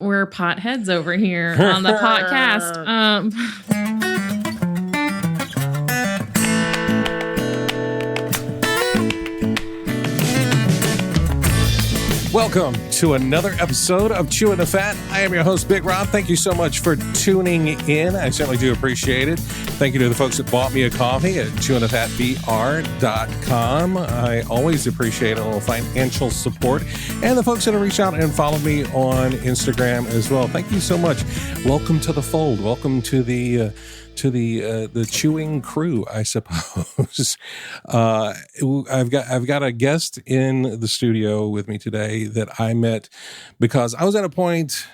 We're potheads over here on the podcast. Welcome to another episode of Chewing the Fat. I am your host, Big Rob. Thank you so much for tuning in. I certainly do appreciate it. Thank you to the folks that bought me a coffee at chewingthefatbr.com. I always appreciate a little financial support. And the folks that have reached out and followed me on Instagram as well. Thank you so much. Welcome to the fold. Welcome to the chewing crew, I suppose. I've got a guest in the studio with me today that I met because I was at a point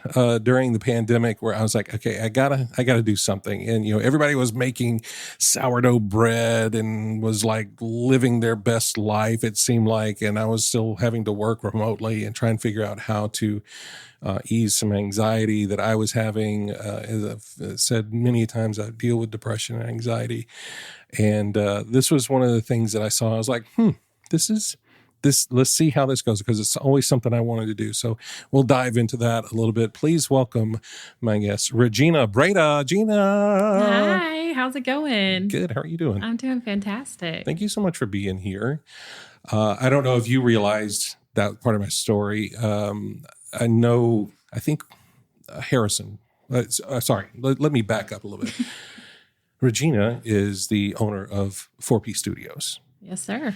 during the pandemic where I was like, okay, I gotta do something. And everybody was making sourdough bread and was like living their best life, it seemed like, and I was still having to work remotely and try and figure out how to ease some anxiety that I was having. As I've said many times, I deal with depression and anxiety. And this was one of the things that I saw. I was like, let's see how this goes, because it's always something I wanted to do. So we'll dive into that a little bit. Please welcome my guest, Regina. Brejda. Gina. Hi, how's it going? Good. How are you doing? I'm doing fantastic. Thank you so much for being here. I don't know if you realized that part of my story. I think Harrison, sorry, let me back up a little bit. Regina is the owner of 4P Studios. Yes, sir.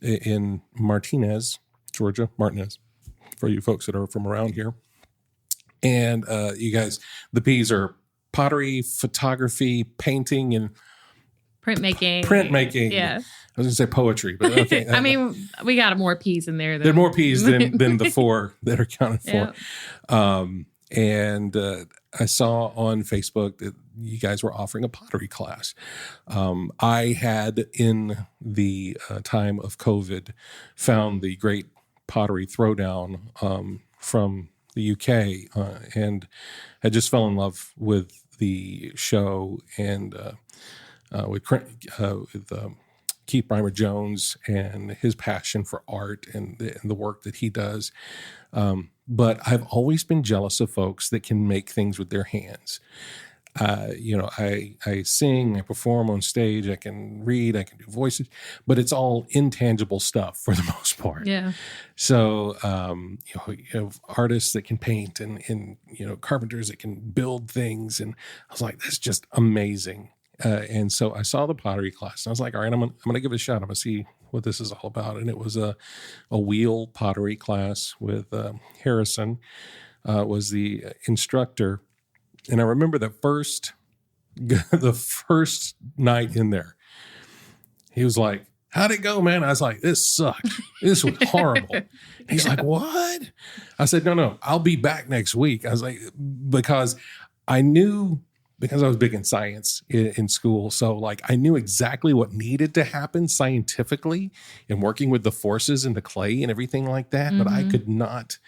In Martinez, Georgia, Martinez, for you folks that are from around here. And you guys, the P's are pottery, photography, painting, and printmaking. Yeah. I was going to say poetry, but okay. I mean, we got more P's in there. There are more P's than the four that are counted for. Yeah. And I saw on Facebook that you guys were offering a pottery class. I had, in the time of COVID, found the Great Pottery Throwdown from the UK and had just fell in love with the show and with Keith Brymer Jones and his passion for art and the work that he does. But I've always been jealous of folks that can make things with their hands. I sing, I perform on stage, I can read, I can do voices, but it's all intangible stuff for the most part. Yeah. So, you have artists that can paint and carpenters that can build things. And I was like, that's just amazing. And so I saw the pottery class and I was like, all right, I'm going to give it a shot. I'm going to see what this is all about. And it was a wheel pottery class with Harrison was the instructor. And I remember the first night in there, he was like, how'd it go, man? I was like, this sucked. This was horrible. He's like, what? I said, no, I'll be back next week. I was like, because I was big in science in school. So like I knew exactly what needed to happen scientifically in working with the forces in the clay and everything like that. Mm-hmm. But I could not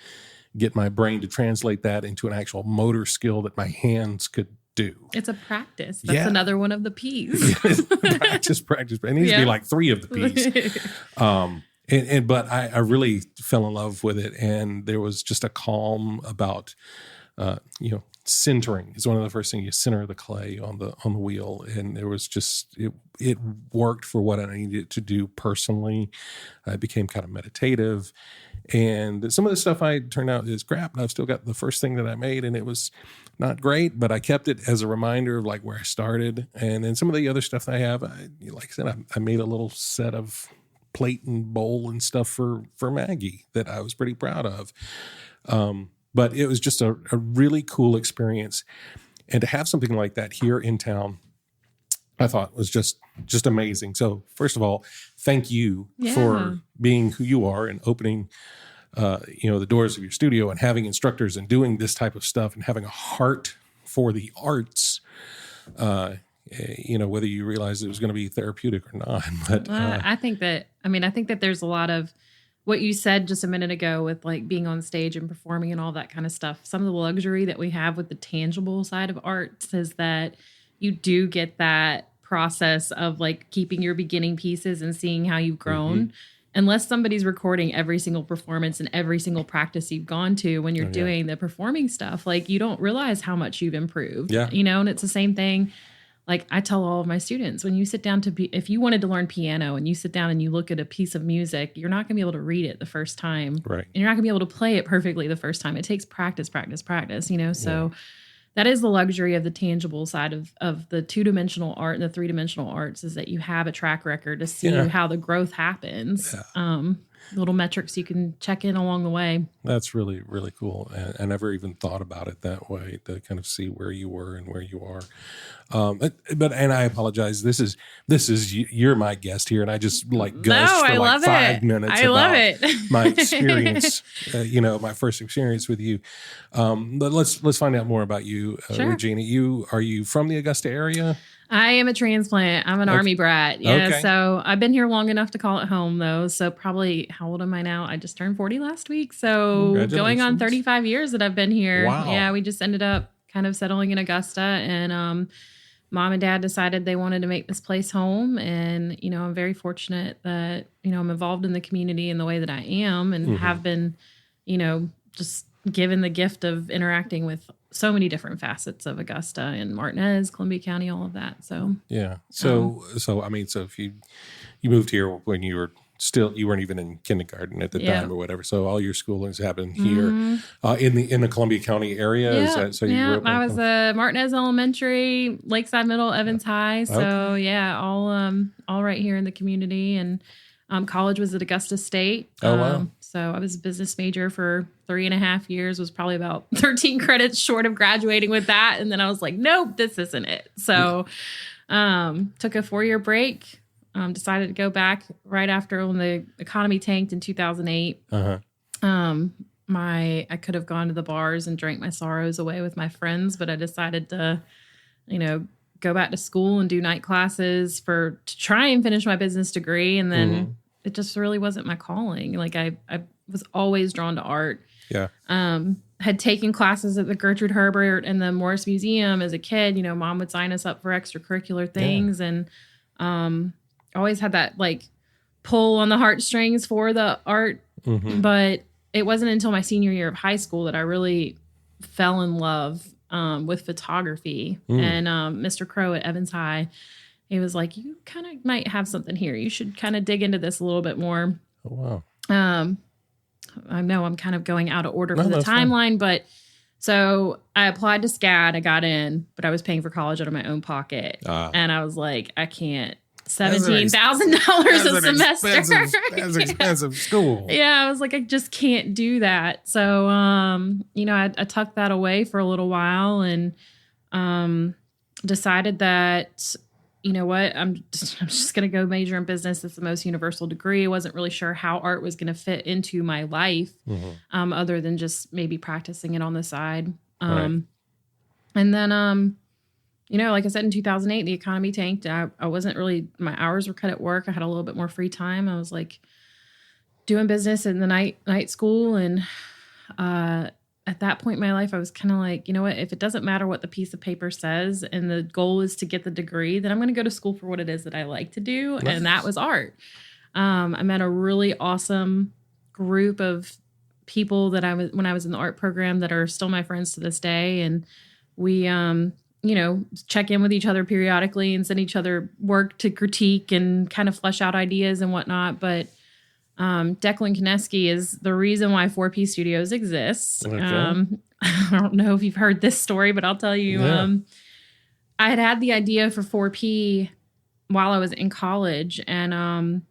get my brain to translate that into an actual motor skill that my hands could do. It's a practice. That's another one of the P's. practice. It needs to be like 3 of the P's. But I really fell in love with it. And there was just a calm about, sintering is one of the first things. You sinter the clay on the wheel, and there was just it worked for what I needed to do personally. It became kind of meditative, and some of the stuff I turned out is crap. And I've still got the first thing that I made, and it was not great, but I kept it as a reminder of like where I started. And then some of the other stuff that I have, like I said, I made a little set of plate and bowl and stuff for Maggie that I was pretty proud of. But it was just a really cool experience. And to have something like that here in town, I thought was just amazing. So first of all, thank you for being who you are and opening, the doors of your studio and having instructors and doing this type of stuff and having a heart for the arts, whether you realize it was going to be therapeutic or not. But I think that there's a lot of what you said just a minute ago with like being on stage and performing and all that kind of stuff. Some of the luxury that we have with the tangible side of arts is that you do get that process of like keeping your beginning pieces and seeing how you've grown. unless somebody's recording every single performance and every single practice you've gone to when you're doing the performing stuff, like you don't realize how much you've improved, you know, and it's the same thing. Like I tell all of my students, when you sit down if you wanted to learn piano and you sit down and you look at a piece of music, you're not going to be able to read it the first time. Right. And you're not going to be able to play it perfectly the first time. It takes practice, you know? So that is the luxury of the tangible side of the 2-dimensional art and the 3-dimensional arts, is that you have a track record to see how the growth happens. Little metrics you can check in along the way. That's really, really cool. And I never even thought about it that way, to kind of see where you were and where you are. And I apologize. This is you're my guest here, and I just like gushed for like 5 minutes about my experience. My first experience with you. But let's find out more about you, Regina. Are you from the Augusta area? I am a transplant. I'm an Army brat. Yeah. Okay. So I've been here long enough to call it home, though. So probably, how old am I now? I just turned 40 last week. So going on 35 years that I've been here. Wow. Yeah. We just ended up kind of settling in Augusta, and mom and dad decided they wanted to make this place home. And, I'm very fortunate that, I'm involved in the community in the way that I am, and have been, just given the gift of interacting with so many different facets of Augusta and Martinez, Columbia County, all of that. So, yeah. So if you moved here when you weren't even in kindergarten at the time or whatever. So all your schooling's happened here in the Columbia County area. Yeah. Is that, so you grew up I was Martinez Elementary, Lakeside Middle, Evans High. So all right here in the community. And college was at Augusta State. Oh, wow. So I was a business major for 3.5 years, was probably about 13 credits short of graduating with that. And then I was like, nope, this isn't it. So took a 4-year break, decided to go back right after when the economy tanked in 2008. I could have gone to the bars and drank my sorrows away with my friends, but I decided to, go back to school and do night classes to try and finish my business degree. And then it just really wasn't my calling. Like I was always drawn to art. Yeah. Had taken classes at the Gertrude Herbert and the Morris Museum as a kid. Mom would sign us up for extracurricular things, and always had that like pull on the heartstrings for the art. But it wasn't until my senior year of high school that I really fell in love with photography. And Mr. Crow at Evans High, he was like, you kind of might have something here. You should kind of dig into this a little bit more. Oh, wow. I know I'm kind of going out of order for the timeline, but so I applied to SCAD. I got in, but I was paying for college out of my own pocket. And I was like, I can't. $17,000 a semester. That's expensive school. Yeah, I was like, I just can't do that. So, I tucked that away for a little while and decided that, you know what, I'm just going to go major in business. It's the most universal degree. I wasn't really sure how art was going to fit into my life, other than just maybe practicing it on the side. And then, like I said, in 2008, the economy tanked. I wasn't really, my hours were cut at work. I had a little bit more free time. I was like doing business in the night school. And at that point in my life, I was kind of like, you know what, if it doesn't matter what the piece of paper says and the goal is to get the degree, then I'm going to go to school for what it is that I like to do. Nice. And that was art. I met a really awesome group of people when I was in the art program that are still my friends to this day. And we, check in with each other periodically and send each other work to critique and kind of flesh out ideas and whatnot. But Declan Kineski is the reason why 4P Studios exists. Okay. I don't know if you've heard this story, but I'll tell you. Yeah. I had the idea for 4P while I was in college. And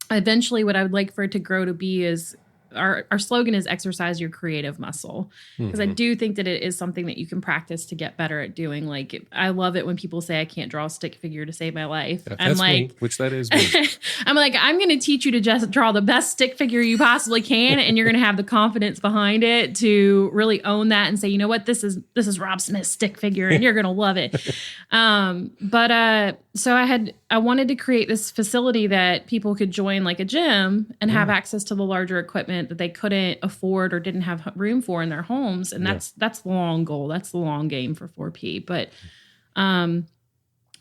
eventually what I would like for it to grow to be is our slogan is exercise your creative muscle. Because I do think that it is something that you can practice to get better at doing. Like, I love it when people say I can't draw a stick figure to save my life. That's me, which that is me. I'm like, I'm going to teach you to just draw the best stick figure you possibly can. And you're going to have the confidence behind it to really own that and say, you know what, this is Rob Smith's stick figure and you're going to love it. So I wanted to create this facility that people could join, like a gym, and have access to the larger equipment that they couldn't afford or didn't have room for in their homes. And that's the long goal. That's the long game for 4P. But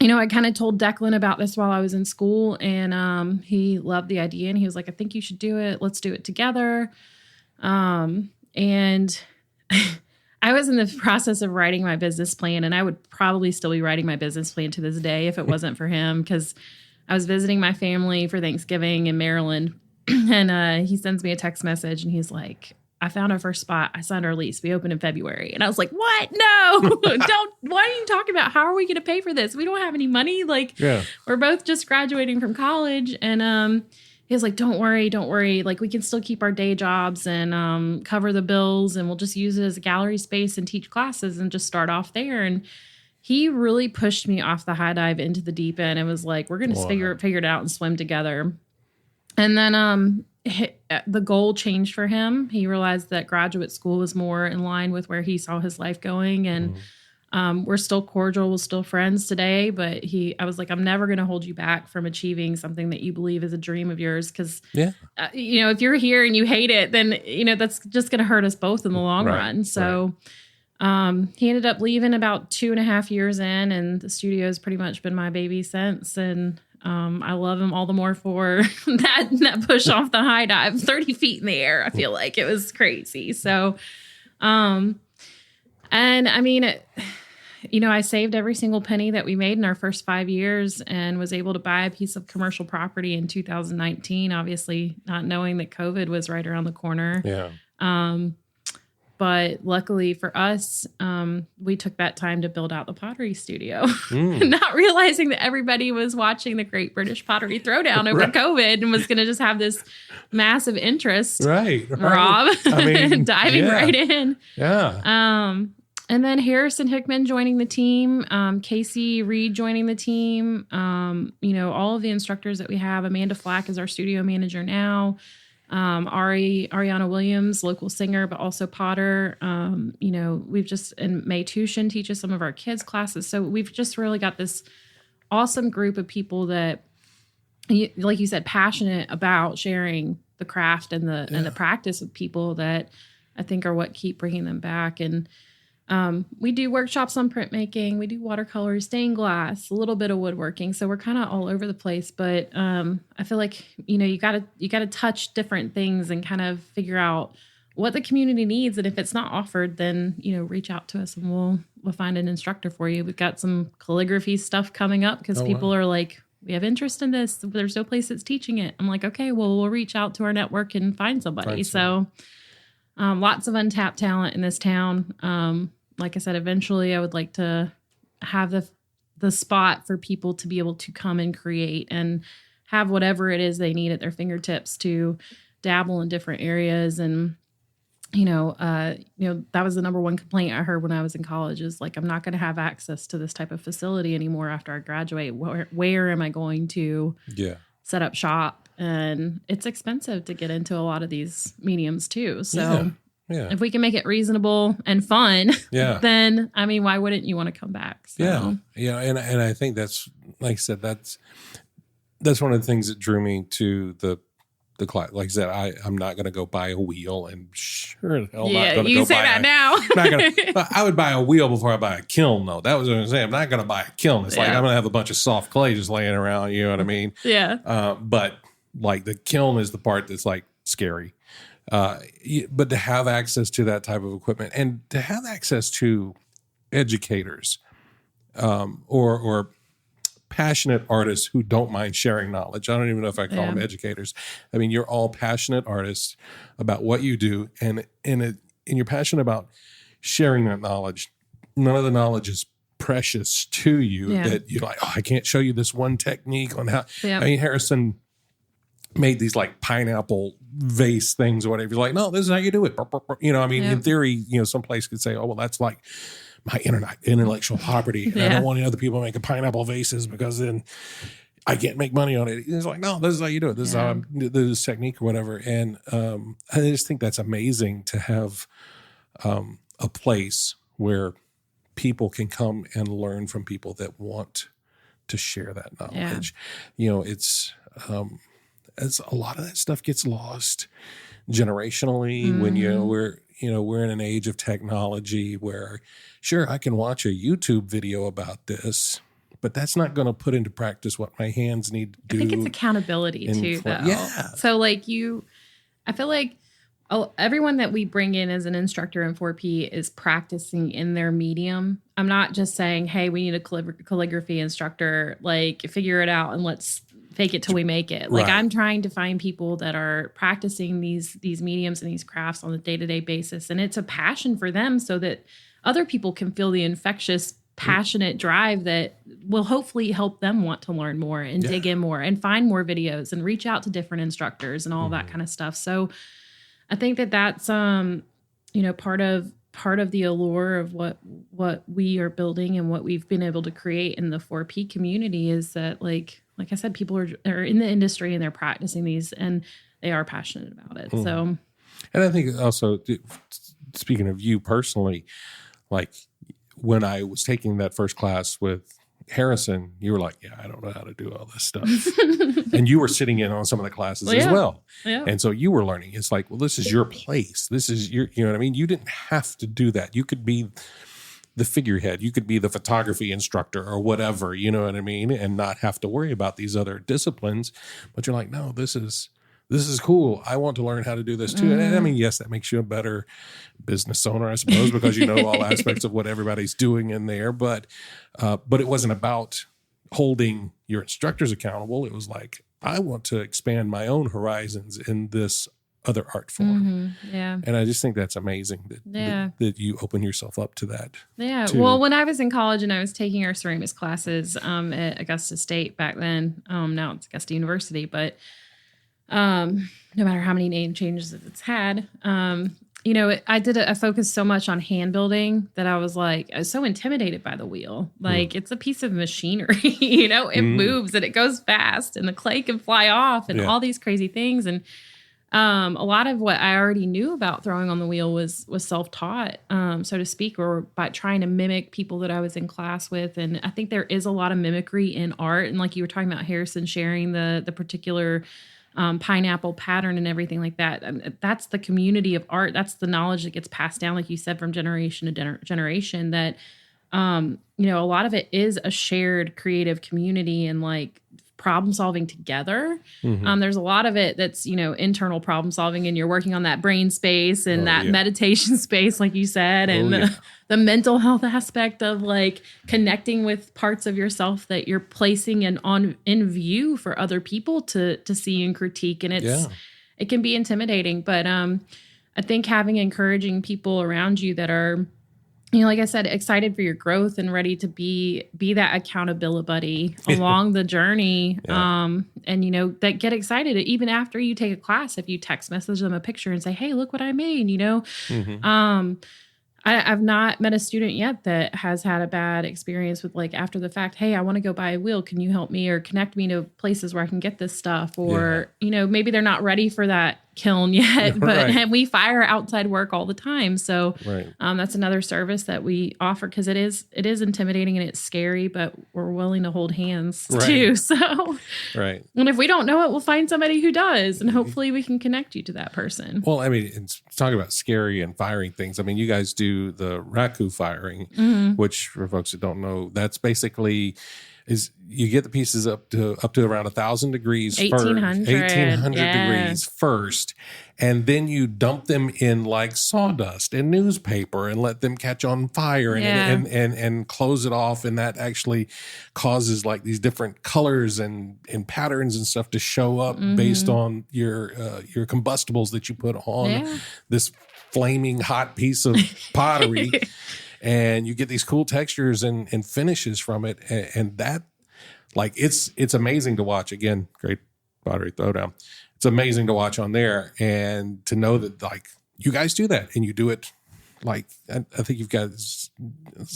I kind of told Declan about this while I was in school, and he loved the idea, and he was like, I think you should do it. Let's do it together. And I was in the process of writing my business plan, and I would probably still be writing my business plan to this day if it wasn't for him, because I was visiting my family for Thanksgiving in Maryland, and he sends me a text message, and he's like, I found our first spot. I signed our lease. We open in February. And I was like, what? No, why are you talking about? How are we going to pay for this? We don't have any money. Like, we're both just graduating from college. And he was like, don't worry. Like, we can still keep our day jobs and cover the bills, and we'll just use it as a gallery space and teach classes and just start off there. And he really pushed me off the high dive into the deep end and was like, we're going to figure it out and swim together. And then the goal changed for him. He realized that graduate school was more in line with where he saw his life going. And we're still cordial. We're still friends today. But I was like, I'm never going to hold you back from achieving something that you believe is a dream of yours. Because, if you're here and you hate it, then, that's just going to hurt us both in the long run. So he ended up leaving about 2.5 years in, and the studio has pretty much been my baby since. And I love him all the more for that push off the high dive, 30 feet in the air. I feel like it was crazy. So, and I mean, I saved every single penny that we made in our first 5 years and was able to buy a piece of commercial property in 2019, obviously not knowing that COVID was right around the corner. Yeah. But luckily for us, we took that time to build out the pottery studio, not realizing that everybody was watching the Great British Pottery Throwdown over COVID and was going to just have this massive interest. Right. Rob, I mean, diving right in. Yeah. And then Harrison Hickman joining the team, Casey Reed joining the team, all of the instructors that we have. Amanda Flack is our studio manager now. Ariana Williams, local singer, but also potter. We've just, and May Tushin teaches some of our kids' classes. So we've just really got this awesome group of people that, like you said, passionate about sharing the craft and the practice with people that I think are what keep bringing them back. And we do workshops on printmaking. We do watercolors, stained glass, a little bit of woodworking. So we're kind of all over the place. But I feel like, you gotta touch different things and kind of figure out what the community needs. And if it's not offered, then, reach out to us and we'll find an instructor for you. We've got some calligraphy stuff coming up because people are like, we have interest in this. There's no place that's teaching it. I'm like, okay, well, we'll reach out to our network and find somebody. So lots of untapped talent in this town. Like I said, eventually I would like to have the spot for people to be able to come and create and have whatever it is they need at their fingertips to dabble in different areas. And, that was the number one complaint I heard when I was in college is like, I'm not going to have access to this type of facility anymore after I graduate. Where am I going to set up shop? And it's expensive to get into a lot of these mediums too. So if we can make it reasonable and fun, then, why wouldn't you want to come back? So. Yeah. And I think that's, like I said, that's one of the things that drew me to the class. Like I said, I'm not going to go buy a wheel, and sure the hell not going to go buy that now. I would buy a wheel before I buy a kiln, though. That was what I was saying. I'm not going to buy a kiln. It's like I'm going to have a bunch of soft clay just laying around. You know what I mean? Yeah. But like the kiln is the part that's like scary. But to have access to that type of equipment and to have access to educators or passionate artists who don't mind sharing knowledge. I don't even know if I call them educators. I mean, you're all passionate artists about what you do, and you're passionate about sharing that knowledge. None of the knowledge is precious to you that you're like, I can't show you this one technique on how. I mean, Harrison made these like pineapple vase things or whatever. You're like, no, this is how you do it. In theory, some place could say, oh, well, that's like my intellectual property. And I don't want any other people making pineapple vases because then I can't make money on it. It's like, no, this is how you do it. This is how I do this technique or whatever. And I just think that's amazing to have a place where people can come and learn from people that want to share that knowledge. It's a lot of that stuff gets lost generationally when we're in an age of technology where sure I can watch a YouTube video about this, but that's not going to put into practice what my hands need to do. I think it's accountability too, though. Yeah. So like I feel like everyone that we bring in as an instructor in 4P is practicing in their medium. I'm not just saying, hey, we need a calligraphy instructor, like figure it out and let's fake it till we make it. Like I'm trying to find people that are practicing these mediums and these crafts on a day-to-day basis. And it's a passion for them so that other people can feel the infectious, passionate drive that will hopefully help them want to learn more and dig in more and find more videos and reach out to different instructors and all that kind of stuff. So I think that that's, part of the allure of what we are building and what we've been able to create in the 4P community is that like I said, people are in the industry and they're practicing these and they are passionate about it. So, and I think also, speaking of you personally, like when I was taking that first class with Harrison, you were like, yeah, I don't know how to do all this stuff. And you were sitting in on some of the classes as well. Yeah. And so you were learning. It's like, well, this is your place. This is your, you know what I mean? You didn't have to do that. You could be the figurehead. You could be the photography instructor or whatever, you know what I mean? And not have to worry about these other disciplines. But you're like, no, this is cool. I want to learn how to do this too. And I mean, yes, that makes you a better business owner, I suppose, because you know all aspects of what everybody's doing in there. But it wasn't about holding your instructors accountable. It was like, I want to expand my own horizons in this other art form. Yeah. And I just think that's amazing that you open yourself up to that. Yeah. Well, when I was in college and I was taking our ceramics classes at Augusta State back then, now it's Augusta University, but no matter how many name changes it's had, I did a focus so much on hand building that I was so intimidated by the wheel. Like it's a piece of machinery, it moves and it goes fast and the clay can fly off and all these crazy things. And a lot of what I already knew about throwing on the wheel was self-taught, so to speak, or by trying to mimic people that I was in class with. And I think there is a lot of mimicry in art. And like you were talking about Harrison sharing the particular pineapple pattern and everything like that. That's the community of art. That's the knowledge that gets passed down, like you said, from generation to generation, that, a lot of it is a shared creative community and like problem solving together. There's a lot of it that's, internal problem solving and you're working on that brain space and meditation space, like you said, and the mental health aspect of like connecting with parts of yourself that you're placing in view for other people to see and critique. And it can be intimidating, but I think having encouraging people around you that are, like I said, excited for your growth and ready to be that accountability buddy along the journey. And, that get excited even after you take a class. If you text message them a picture and say, hey, look what I made, I've not met a student yet that has had a bad experience with like after the fact, hey, I want to go buy a wheel. Can you help me or connect me to places where I can get this stuff? Or, maybe they're not ready for that kiln yet, but we fire outside work all the time. So that's another service that we offer because it is intimidating and it's scary, but we're willing to hold hands too. So, and if we don't know it, we'll find somebody who does, and hopefully we can connect you to that person. Well, I mean, it's talking about scary and firing things. I mean, you guys do the raku firing, which for folks that don't know, that's basically is you get the pieces up to around 1,000 degrees 1800 degrees first, and then you dump them in like sawdust and newspaper and let them catch on fire and close it off, and that actually causes like these different colors and patterns and stuff to show up based on your combustibles that you put on this flaming hot piece of pottery. And you get these cool textures and finishes from it. And that, like, it's amazing to watch. Again, great pottery throwdown. It's amazing to watch on there and to know that, like, you guys do that and you do it, like, I think you've got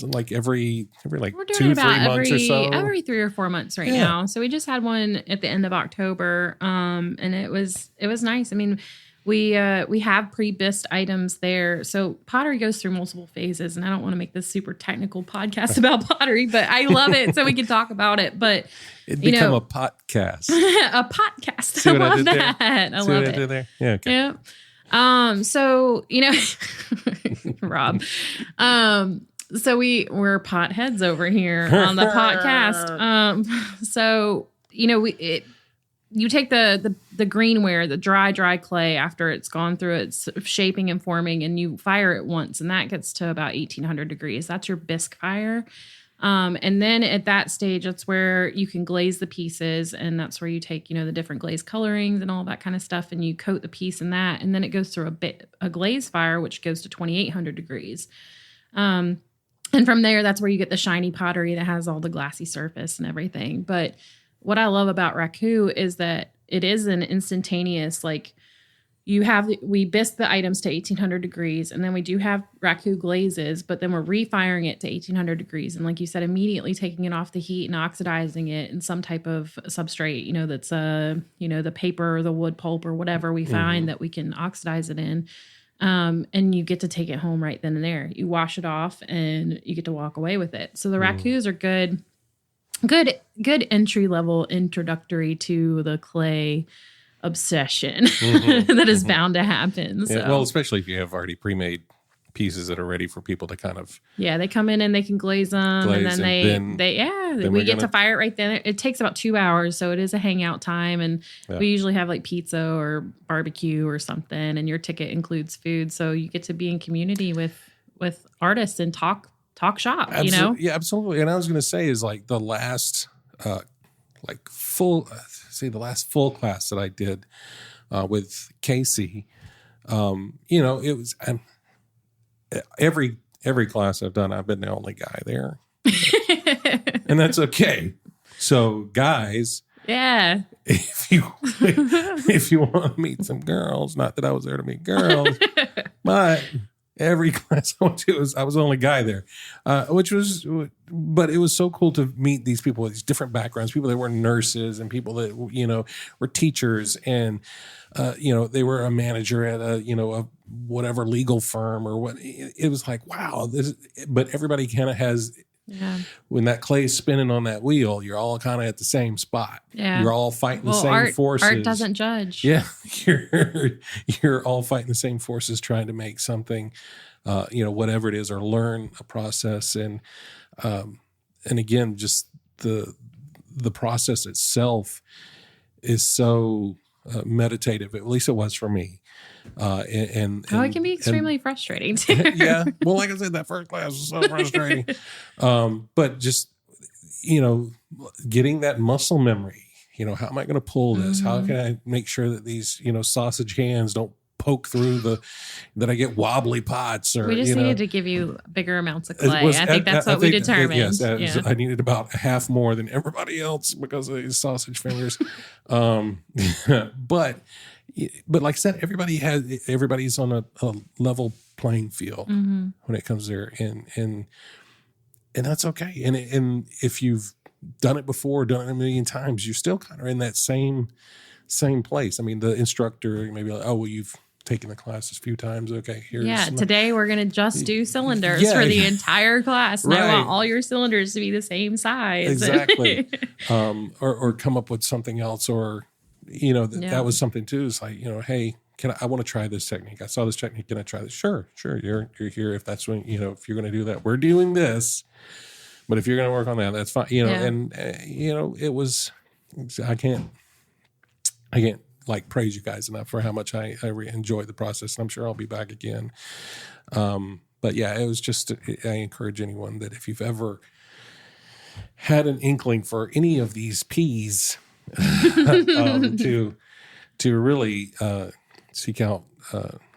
like every like 2-3 months or so. Every 3 or 4 months now. So we just had one at the end of October. And it was nice. I mean, we have pre-bisque items there. So pottery goes through multiple phases, and I don't want to make this super technical podcast about pottery, but I love it, so we can talk about it. But it'd become a podcast. A podcast. See what I love that. There? I love it. Did there? Yeah. Okay. Yeah. So, Rob, So we're potheads over here on the podcast. So you take the greenware, the dry clay after it's gone through its shaping and forming, and you fire it once, and that gets to about 1800 degrees. That's your bisque fire. And then at that stage, that's where you can glaze the pieces, and that's where you take, the different glaze colorings and all that kind of stuff, and you coat the piece in that, and then it goes through a glaze fire, which goes to 2800 degrees. And from there, that's where you get the shiny pottery that has all the glassy surface and everything. But what I love about raku is that it is an instantaneous, we bisque the items to 1800 degrees, and then we do have raku glazes, but then we're refiring it to 1800 degrees. And like you said, immediately taking it off the heat and oxidizing it in some type of substrate, that's the paper or the wood pulp or whatever we find that we can oxidize it in. And you get to take it home right then and there. You wash it off and you get to walk away with it. So the rakus are good entry level introductory to the clay obsession that is bound to happen. So. Yeah, well, especially if you have already pre-made pieces that are ready for people to kind of they come in and they can glaze them, and then we get to fire it right then. It takes about 2 hours, so it is a hangout time, and we usually have pizza or barbecue or something, and your ticket includes food, so you get to be in community with artists and talk shop. Yeah, absolutely. And I was going to say is the last full class that I did with Casey, it was every class I've done, I've been the only guy there. And that's okay. So guys, if you want to meet some girls, not that I was there to meet girls, but every class I went to, I was the only guy there, but it was so cool to meet these people with these different backgrounds, people that were nurses and people that, were teachers, and, they were a manager at a whatever legal firm or what. It was like, wow, but everybody kind of has, when that clay is spinning on that wheel, you're all kind of at the same spot. Yeah. You're all fighting the same forces. Art doesn't judge. Yeah. You're all fighting the same forces, trying to make something, whatever it is, or learn a process. And again, just the process itself is so meditative. At least it was for me. It can be extremely frustrating too. Yeah. Well, like I said, that first class was so frustrating. But just, getting that muscle memory, how am I going to pull this? How can I make sure that these, sausage hands don't poke through that I get wobbly pots, or we just needed to give you bigger amounts of clay. I think that's what we determined. Yes, I needed about half more than everybody else because of these sausage fingers. But like I said, everybody's on a level playing field when it comes there, and that's okay. And if you've done it before, done it a million times, you're still kind of in that same place. I mean, the instructor may be like, "Oh, well, you've taken the class a few times. Okay, here's today we're gonna just do cylinders for the entire class, and I want all your cylinders to be the same size." Exactly. Or come up with something else, or that was something too. It's like, hey, I want to try this technique. I saw this technique. Can I try this? Sure. You're here. If that's when, if you're going to do that, we're doing this, but if you're going to work on that, that's fine. And it was, I can't praise you guys enough for how much I enjoyed the process. And I'm sure I'll be back again. But yeah, it was just, I encourage anyone that if you've ever had an inkling for any of these P's, to really seek out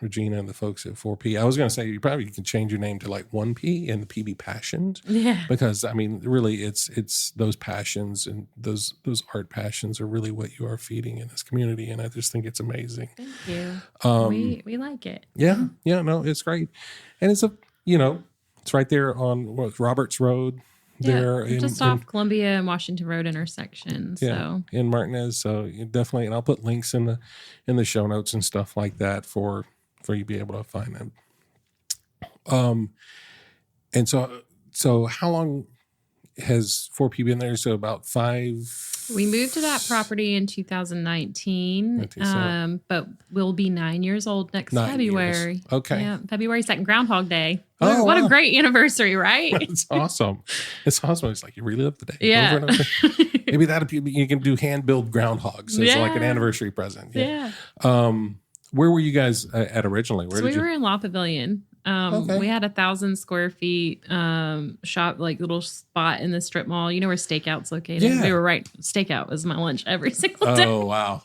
Regina and the folks at 4P. I was going to say you probably can change your name to 1P and the PB Passions. Yeah. Because I mean, really, it's those passions and those art passions are really what you are feeding in this community, and I just think it's amazing. Thank you. We like it. Yeah. No, it's great, and it's it's right there on Roberts Road. There just off Columbia and Washington Road intersection. So in Martinez. So you definitely, and I'll put links in the show notes and stuff like that for you to be able to find them. And so how long has 4P been there? So about 5. We moved to that property in 2019, but we'll be 9 years old next February. Years. Okay. Yeah, February 2nd, Groundhog Day. Oh, what a great anniversary, right? It's awesome. It's awesome. It's like you relive the day. Yeah. Over and over. Maybe you can do hand-built groundhogs as like an anniversary present. Yeah. Where were you guys at originally? We were in La Pavilion. We had 1,000 square feet shop, like little spot in the strip mall. You know where Stakeout's located? Yeah. We were right. Stakeout was my lunch every single day. Oh, wow.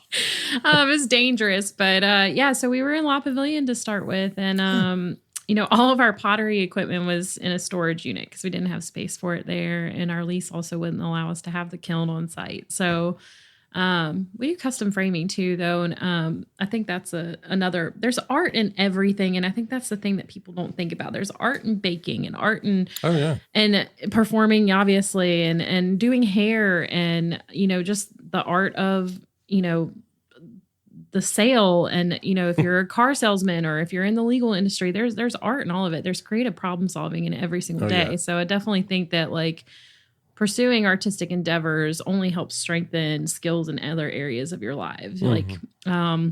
It was dangerous. But so we were in La Pavilion to start with. And, all of our pottery equipment was in a storage unit because we didn't have space for it there. And our lease also wouldn't allow us to have the kiln on site. So we do custom framing too, though. And I think that's there's art in everything. And I think that's the thing that people don't think about. There's art in baking and art in and performing, obviously, and doing hair and, just the art of, the sale. And, if you're a car salesman or if you're in the legal industry, there's art in all of it. There's creative problem solving in every single day. Yeah. So I definitely think that pursuing artistic endeavors only helps strengthen skills in other areas of your lives. Mm-hmm.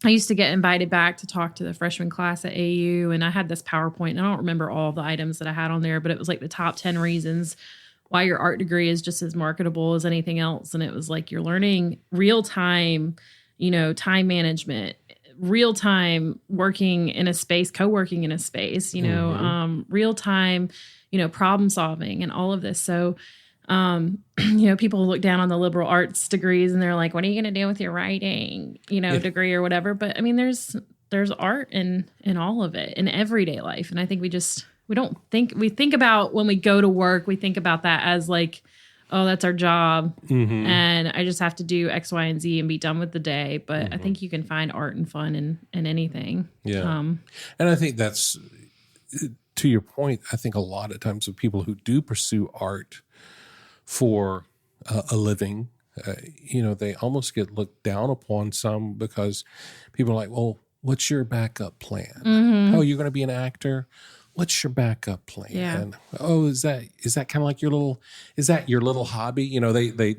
I used to get invited back to talk to the freshman class at AU, and I had this PowerPoint, and I don't remember all the items that I had on there, but it was like the top 10 reasons why your art degree is just as marketable as anything else. And it was like you're learning real time, time management, real time working in a space, co-working in a space, real time, problem solving and all of this. So, people look down on the liberal arts degrees and they're like, what are you going to do with your writing, degree or whatever. But I mean, there's art in all of it in everyday life. And I think we think about when we go to work, we think about that as like, oh, that's our job. Mm-hmm. And I just have to do X, Y, and Z and be done with the day. But mm-hmm. I think you can find art and fun in anything. Yeah. And I think that's, to your point, I think a lot of times with people who do pursue art for a living, they almost get looked down upon some because people are like, well, what's your backup plan? Mm-hmm. Oh, you're going to be an actor? What's your backup plan? Yeah. Oh, is that kind of like your little hobby? They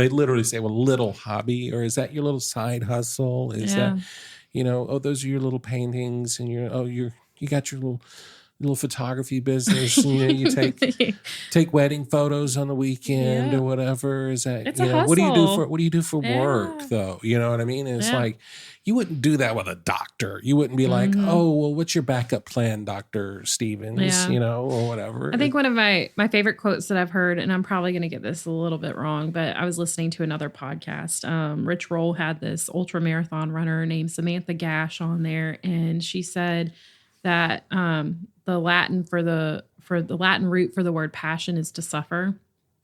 literally say, well, little hobby, or is that your little side hustle? Is that, those are your little paintings and you got your little photography business. You take wedding photos on the weekend or whatever. Is that, it's a hustle. What do you do for work though? You know what I mean? And it's like, you wouldn't do that with a doctor. You wouldn't be like, oh, well, what's your backup plan, Dr. Stevens, or whatever. I think one of my favorite quotes that I've heard, and I'm probably going to get this a little bit wrong, but I was listening to another podcast. Rich Roll had this ultra marathon runner named Samantha Gash on there. And she said that, the Latin for the Latin root for the word passion is to suffer.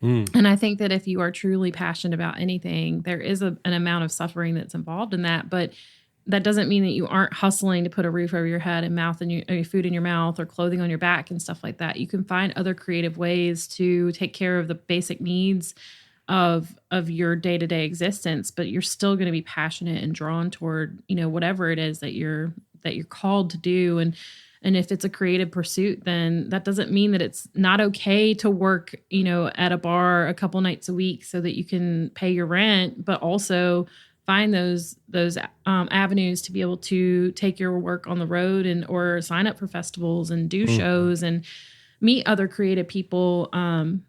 And I think that if you are truly passionate about anything, there is an amount of suffering that's involved in that. But that doesn't mean that you aren't hustling to put a roof over your head and mouth and your food in your mouth or clothing on your back and stuff like that. You can find other creative ways to take care of the basic needs of your day-to-day existence, but you're still going to be passionate and drawn toward, whatever it is that you're called to do. And if it's a creative pursuit, then that doesn't mean that it's not okay to work, at a bar a couple nights a week so that you can pay your rent, but also find those avenues to be able to take your work on the road or sign up for festivals and do shows and meet other creative people, and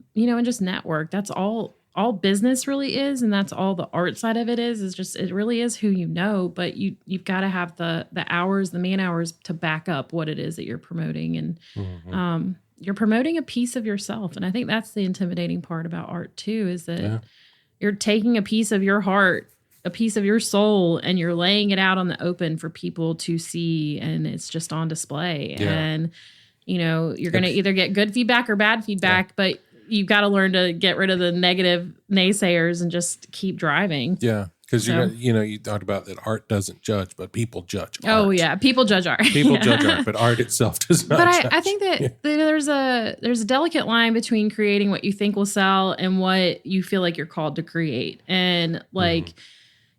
just network. That's all business really is, and that's all the art side of it is just, it really is who but you've got to have the hours, the man hours to back up what it is that you're promoting. And you're promoting a piece of yourself. And I think that's the intimidating part about art too, is that you're taking a piece of your heart, a piece of your soul, and you're laying it out on the open for people to see, and it's just on display. Yeah. And, you're going to either get good feedback or bad feedback, but you've got to learn to get rid of the negative naysayers and just keep driving. Yeah. Because you talked about that art doesn't judge, but people judge art. Oh yeah, people judge art. People judge art, but art itself does not. But I think that there's a delicate line between creating what you think will sell and what you feel like you're called to create. And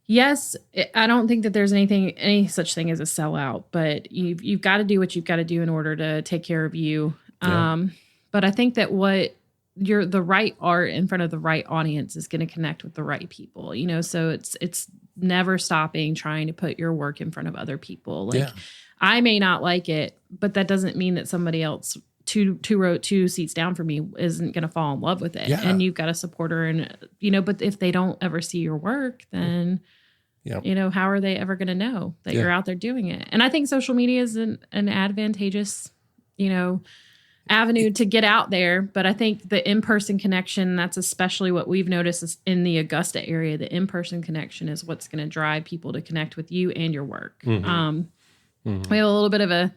yes, I don't think that there's any such thing as a sellout, but you've got to do what you've got to do in order to take care of you. Yeah. But I think that what the right art in front of the right audience is going to connect with the right people, so it's never stopping trying to put your work in front of other people. Like I may not like it, but that doesn't mean that somebody else two seats down from me isn't going to fall in love with it. And you've got to support her. And, but if they don't ever see your work, then, how are they ever going to know that you're out there doing it? And I think social media is an advantageous, avenue to get out there. But I think the in-person connection, that's especially what we've noticed is in the Augusta area. The in-person connection is what's going to drive people to connect with you and your work. We have a little bit of a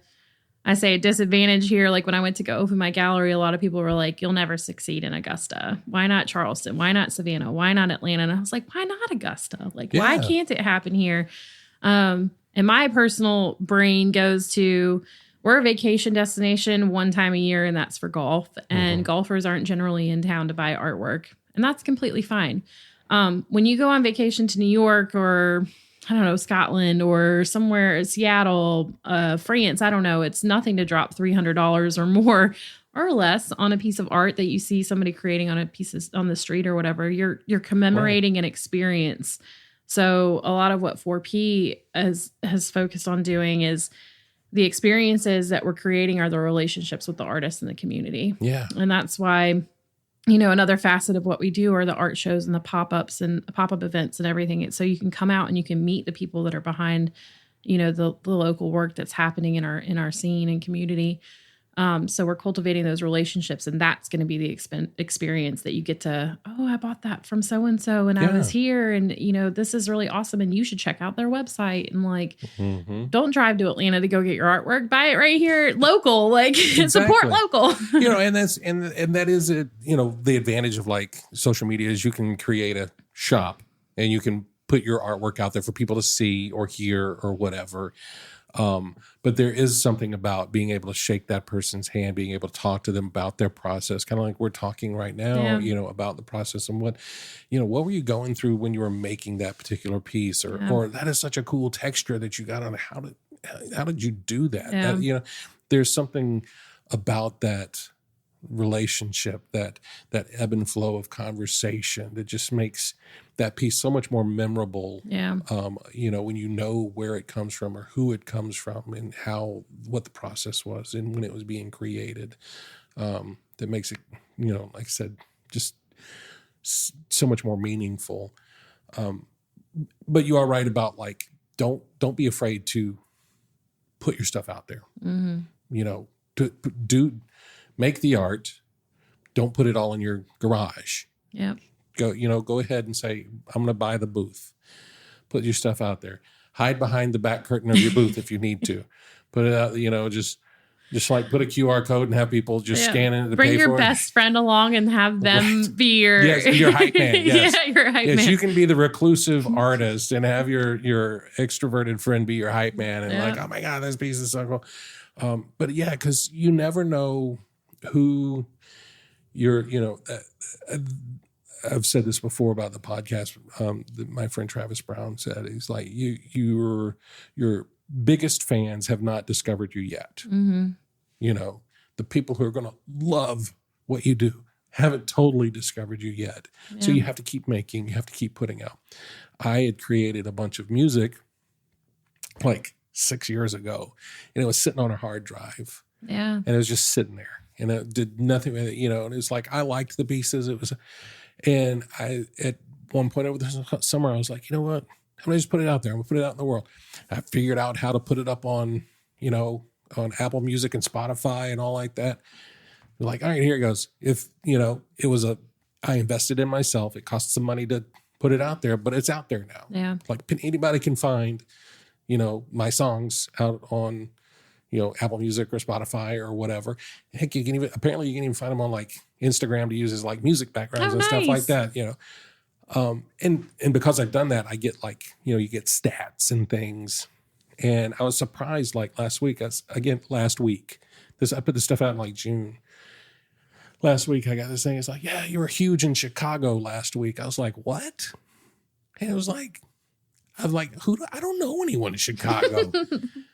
disadvantage here. Like when I went to go open my gallery, a lot of people were like, you'll never succeed in Augusta. Why not Charleston? Why not Savannah? Why not Atlanta? And I was like, why not Augusta? Like, why can't it happen here? And my personal brain goes to, we're a vacation destination one time a year, and that's for golf. And golfers aren't generally in town to buy artwork. And that's completely fine. When you go on vacation to New York or I don't know, Scotland or somewhere, Seattle, France, I don't know. It's nothing to drop $300 or more or less on a piece of art that you see somebody creating on on the street or whatever. You're commemorating an experience. So a lot of what 4P has focused on doing is the experiences that we're creating are the relationships with the artists in the community. Yeah. And that's why, another facet of what we do are the art shows and the pop-ups and pop-up events and everything. So you can come out and you can meet the people that are behind, the local work that's happening in our scene and community. So we're cultivating those relationships, and that's going to be the experience that you get to, I bought that from so-and-so and I was here and, this is really awesome. And you should check out their website and like, don't drive to Atlanta to go get your artwork, buy it right here local, like support local, and that's, and that is it. The advantage of like social media is you can create a shop and you can put your artwork out there for people to see or hear or whatever. But there is something about being able to shake that person's hand, being able to talk to them about their process, kind of like we're talking right now, about the process and what were you going through when you were making that particular piece or that is such a cool texture that you got on. How did you do that? That, there's something about that relationship, that ebb and flow of conversation that just makes that piece so much more memorable. When you know where it comes from or who it comes from and what the process was and when it was being created, that makes it, like I said, just so much more meaningful. But you are right about like, don't be afraid to put your stuff out there, make the art. Don't put it all in your garage. Go ahead and say, I'm going to buy the booth. Put your stuff out there. Hide behind the back curtain of your booth if you need to. Put it out, just like put a QR code and have people just scan in to bring pay for it. Bring your best friend along and have them be your... Yes, your hype man. Yes. Your hype man. Yes, you can be the reclusive artist and have your extroverted friend be your hype man and like, oh my God, this piece is so cool. But because you never know who you're, I've said this before about the podcast. My friend Travis Brown said, he's like, your biggest fans have not discovered you yet. The people who are going to love what you do haven't totally discovered you yet. So you have to keep making, you have to keep putting out. I had created a bunch of music like 6 years ago, and it was sitting on a hard drive. And it was just sitting there. And it did nothing with it, and it's like, I liked the pieces. And I, at one point over the summer, I was like, you know what? I'm going to just put it out there. I'm going to put it out in the world. I figured out how to put it up on, on Apple Music and Spotify and all like that. We're like, all right, here it goes. If, I invested in myself. It cost some money to put it out there, but it's out there now. Like anybody can find, my songs out on, Apple Music or Spotify or whatever. Heck, you can even find them on like Instagram to use as like music backgrounds and stuff like that, and because I've done that, I get like, you get stats and things. And I was surprised like last week, I put this stuff out in like June. Last week I got this thing. It's like, yeah, you were huge in Chicago last week. I was like, what? And it was like, I don't know anyone in Chicago.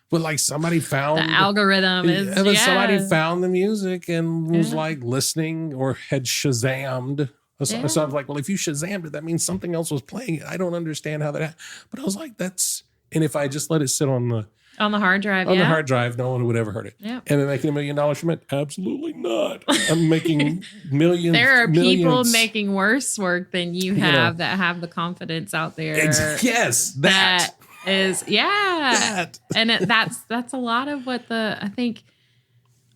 But like somebody The found algorithm is, somebody found the music and was like listening or had Shazammed. So I was like, well, if you Shazammed it, that means something else was playing it. I don't understand how that happened. But I was like, and if I just let it sit on the hard drive, the hard drive, no one would ever heard it. Yeah. And then making $1 million from it? Absolutely not. I'm making millions. There are people making worse work than you have that have the confidence out there. Yes, that is, and that's a lot of what I think.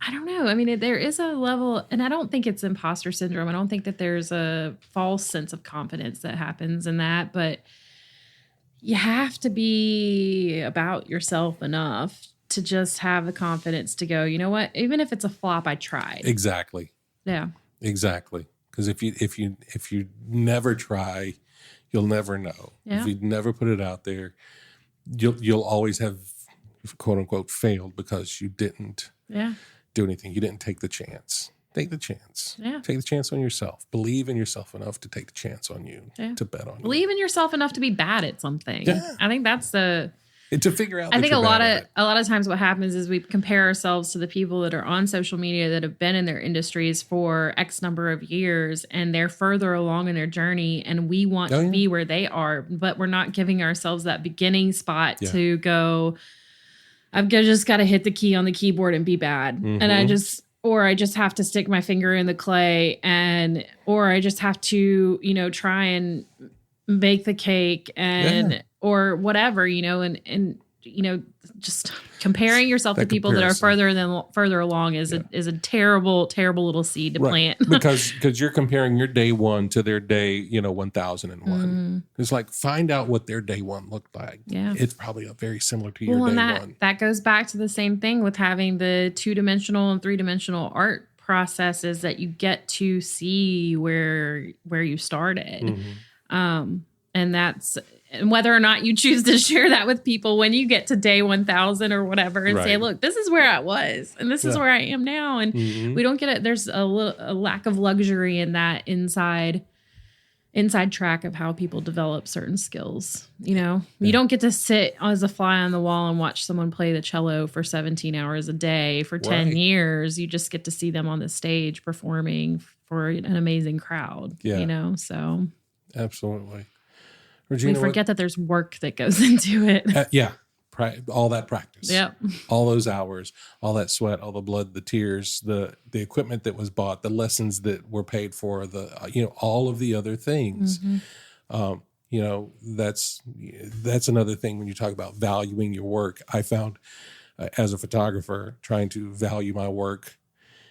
I don't know. I mean, there is a level, and I don't think it's imposter syndrome. I don't think that there's a false sense of confidence that happens in that, but you have to be about yourself enough to just have the confidence to go, you know what? Even if it's a flop, I tried. Exactly. Yeah. Exactly. Because if you never try, you'll never know. Yeah. If you never put it out there, you'll always have, quote unquote, failed because you didn't do anything. You didn't take the chance. Take the chance. Yeah. Take the chance on yourself. Believe in yourself enough to take the chance on you, to bet on you. Believe in yourself enough to be bad at something. Yeah. I think that's to figure out. I think a lot of times what happens is we compare ourselves to the people that are on social media that have been in their industries for X number of years, and they're further along in their journey, and we want to be where they are, but we're not giving ourselves that beginning spot to go, I've just got to hit the key on the keyboard and be bad. Mm-hmm. And I just have to stick my finger in the clay, or I just have to, try and bake the cake or whatever, and just comparing yourself to people that are further along is a terrible, terrible little seed to plant. because you're comparing your day one to their day, 1001. It's like, find out what their day one looked like. Yeah. It's probably very similar to your day one. That goes back to the same thing with having the 2-dimensional and 3-dimensional art processes that you get to see where you started. Mm-hmm. And whether or not you choose to share that with people when you get to day 1000 or whatever and say, look, this is where I was and this is where I am now. And we don't get it. There's a lack of luxury in that inside track of how people develop certain skills. You don't get to sit as a fly on the wall and watch someone play the cello for 17 hours a day for 10 years. You just get to see them on the stage performing for an amazing crowd, so. Absolutely. Regina, we forget that there's work that goes into it. All that practice. Yep. All those hours, all that sweat, all the blood, the tears, the equipment that was bought, the lessons that were paid for, all of the other things. Mm-hmm. That's another thing when you talk about valuing your work. I found as a photographer trying to value my work,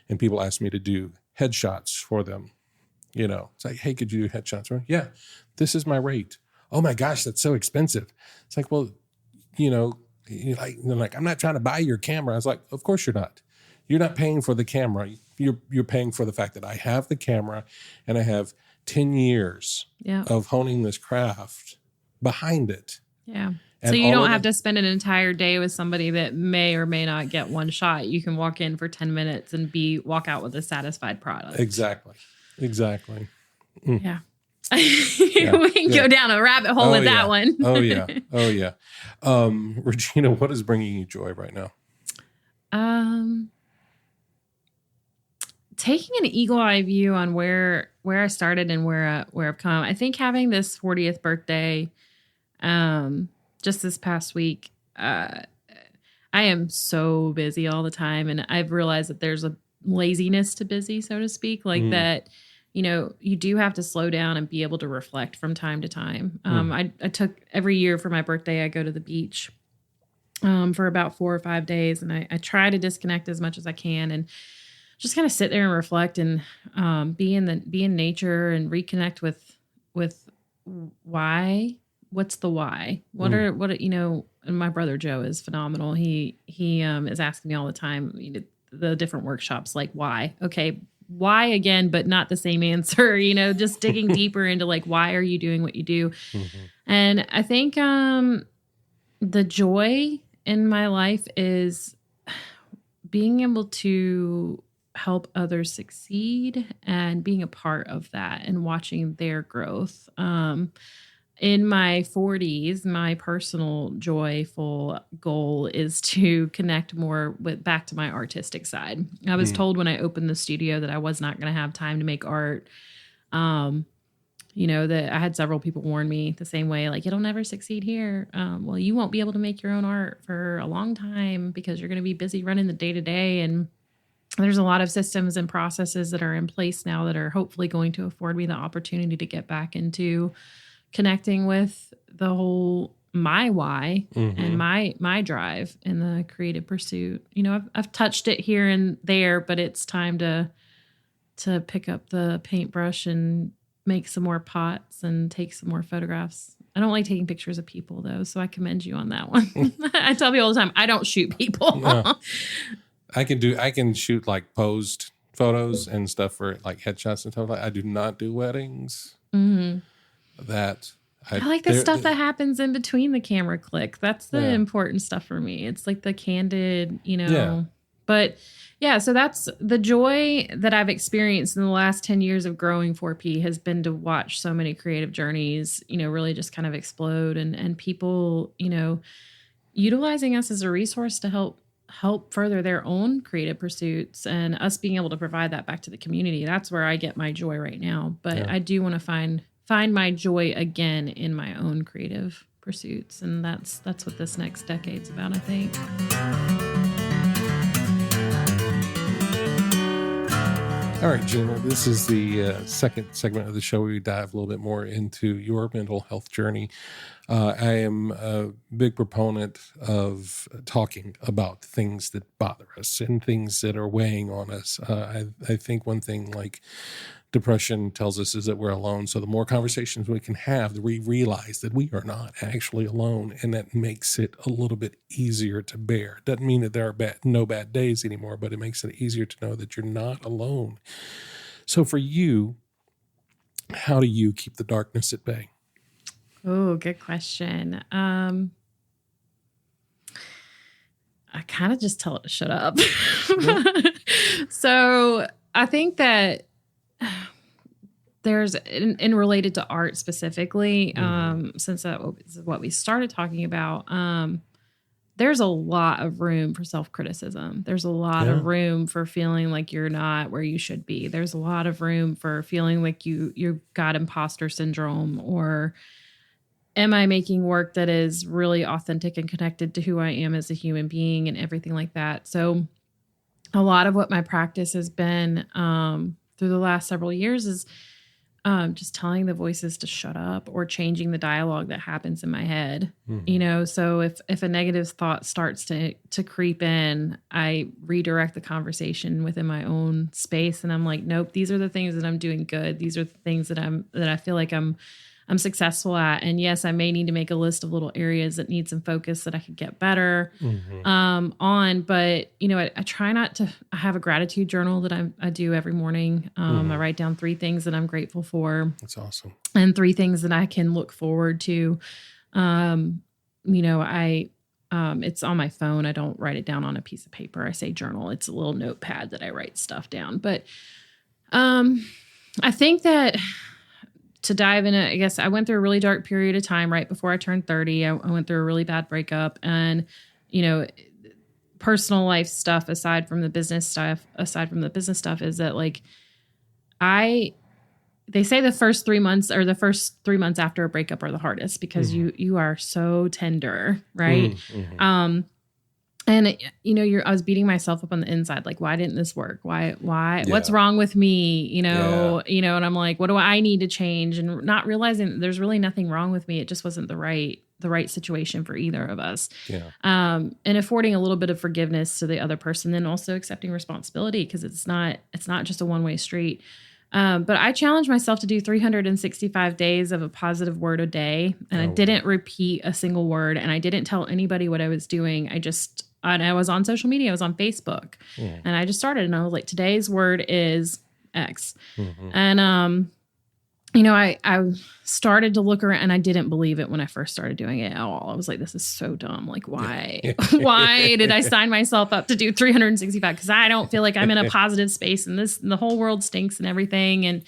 and people ask me to do headshots for them. It's like, hey, could you do headshots? Yeah, this is my rate. Oh my gosh, that's so expensive. It's like, well, I'm not trying to buy your camera. I was like, of course you're not. You're not paying for the camera. You're paying for the fact that I have the camera and I have 10 years of honing this craft behind it. Yeah. And so you don't have to spend an entire day with somebody that may or may not get one shot. You can walk in for 10 minutes and walk out with a satisfied product. Exactly. Mm. Yeah. We can go down a rabbit hole with that one. Oh yeah. Regina, what is bringing you joy right now? Taking an eagle eye view on where I started and where I've come. I think having this 40th birthday, just this past week, I am so busy all the time, and I've realized that there's a laziness to busy, so to speak, that. You do have to slow down and be able to reflect from time to time. I took every year for my birthday, I go to the beach for about 4 or 5 days, and I try to disconnect as much as I can and just kind of sit there and reflect and be in nature and reconnect with why. What's the why? And my brother Joe is phenomenal. He is asking me all the time, the different workshops, like why? Okay. Why again, but not the same answer, just digging deeper into why are you doing what you do? Mm-hmm. And I think the joy in my life is being able to help others succeed and being a part of that and watching their growth. in my 40s, my personal joyful goal is to connect more back to my artistic side. I was told when I opened the studio that I was not going to have time to make art. That I had several people warn me the same way, like, it'll never succeed here. Well, you won't be able to make your own art for a long time because you're going to be busy running the day to day. And there's a lot of systems and processes that are in place now that are hopefully going to afford me the opportunity to get back into connecting with the whole my why and my drive in the creative pursuit. I've touched it here and there, but it's time to pick up the paintbrush and make some more pots and take some more photographs. I don't like taking pictures of people though, so I commend you on that one. I tell people all the time, I don't shoot people. No. I can shoot like posed photos and stuff for like headshots and stuff. I do not do weddings. That I like the stuff that happens in between the camera click. That's the important stuff for me. It's like the candid, But yeah, so that's the joy that I've experienced in the last 10 years of growing 4P has been to watch so many creative journeys, really just kind of explode and people, utilizing us as a resource to help further their own creative pursuits and us being able to provide that back to the community. That's where I get my joy right now. But I do want to find my joy again in my own creative pursuits. And that's what this next decade's about, I think. All right, Gina, this is the second segment of the show where we dive a little bit more into your mental health journey. I am a big proponent of talking about things that bother us and things that are weighing on us. I think one thing like depression tells us is that we're alone. So the more conversations we can have, we realize that we are not actually alone, and that makes it a little bit easier to bear. Doesn't mean that there are no bad days anymore, but it makes it easier to know that you're not alone. So for you, how do you keep the darkness at bay? Oh, good question. I kind of just tell it to shut up. So I think that there's, in related to art specifically, since that is what we started talking about, there's a lot of room for self-criticism. There's a lot of room for feeling like you're not where you should be. There's a lot of room for feeling like you've got imposter syndrome, or am I making work that is really authentic and connected to who I am as a human being and everything like that. So a lot of what my practice has been through the last several years is just telling the voices to shut up or changing the dialogue that happens in my head. So if a negative thought starts to creep in, I redirect the conversation within my own space. And I'm like, nope, these are the things that I'm doing good. These are the things that I feel like I'm successful at. And yes, I may need to make a list of little areas that need some focus that I could get better on. But, I try not to. I have a gratitude journal that I do every morning. I write down 3 things that I'm grateful for. That's awesome. And 3 things that I can look forward to. It's on my phone. I don't write it down on a piece of paper. I say journal. It's a little notepad that I write stuff down. But I think that to dive in, I guess I went through a really dark period of time right before I turned 30. I went through a really bad breakup, and, personal life stuff aside from the business stuff is that like, they say the first 3 months or the first 3 months after a breakup are the hardest because you are so tender. Right. And I was beating myself up on the inside. Like, why didn't this work? Why, what's wrong with me? And I'm like, what do I need to change? And not realizing that there's really nothing wrong with me. It just wasn't the right situation for either of us. And affording a little bit of forgiveness to the other person, then also accepting responsibility, because it's not just a one-way street. But I challenged myself to do 365 days of a positive word a day. And I didn't repeat a single word, and I didn't tell anybody what I was doing. And I was on social media. I was on Facebook, and I just started, and I was like, today's word is X. And, I started to look around, and I didn't believe it when I first started doing it at all. I was like, this is so dumb. Like, why, why did I sign myself up to do 365? Cause I don't feel like I'm in a positive space, and the whole world stinks and everything. And,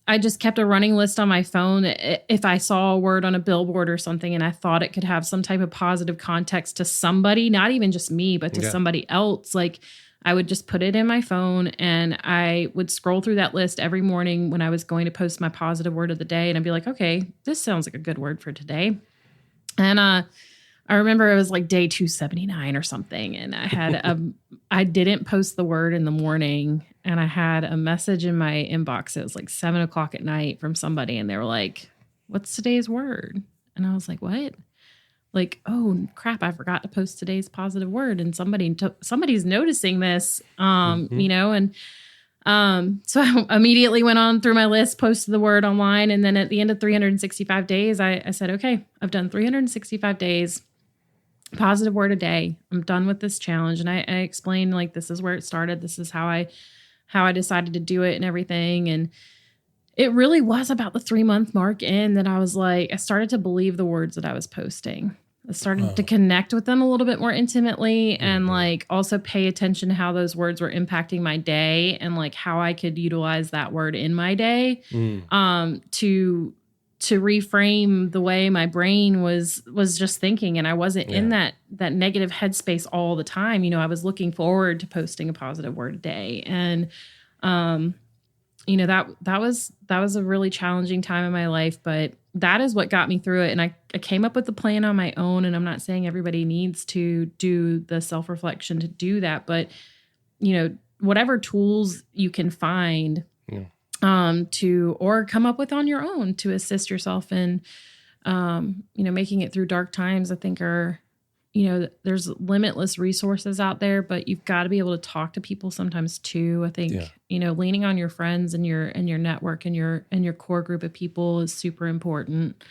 I just kept a running list on my phone. If I saw a word on a billboard or something and I thought it could have some type of positive context to somebody, not even just me, but to somebody else, like I would just put it in my phone and I would scroll through that list every morning when I was going to post my positive word of the day. And I'd be like, okay, this sounds like a good word for today. And I remember it was like day 279 or something. And I didn't post the word in the morning. And I had a message in my inbox. It was like 7:00 at night from somebody. And they were like, what's today's word? And I was like, what? Like, oh crap, I forgot to post today's positive word. And somebody's noticing this, you know, and so I immediately went on through my list, posted the word online. And then at the end of 365 days, I said, okay, I've done 365 days, positive word a day. I'm done with this challenge. And I explained like, this is where it started. This is how I decided to do it and everything. And it really was about the 3-month mark in that I was like, I started to believe the words that I was posting. I started to connect with them a little bit more intimately and like also pay attention to how those words were impacting my day and like how I could utilize that word in my day to reframe the way my brain was just thinking. And I wasn't in that negative headspace all the time. You know, I was looking forward to posting a positive word a day. And, you know, that was a really challenging time in my life, but that is what got me through it. And I came up with the plan on my own. And I'm not saying everybody needs to do the self-reflection to do that, but you know, whatever tools you can find, or come up with on your own to assist yourself in, you know, making it through dark times, I think you know, there's limitless resources out there, but you've got to be able to talk to people sometimes too. I think, you know, leaning on your friends and your network and your core group of people is super important.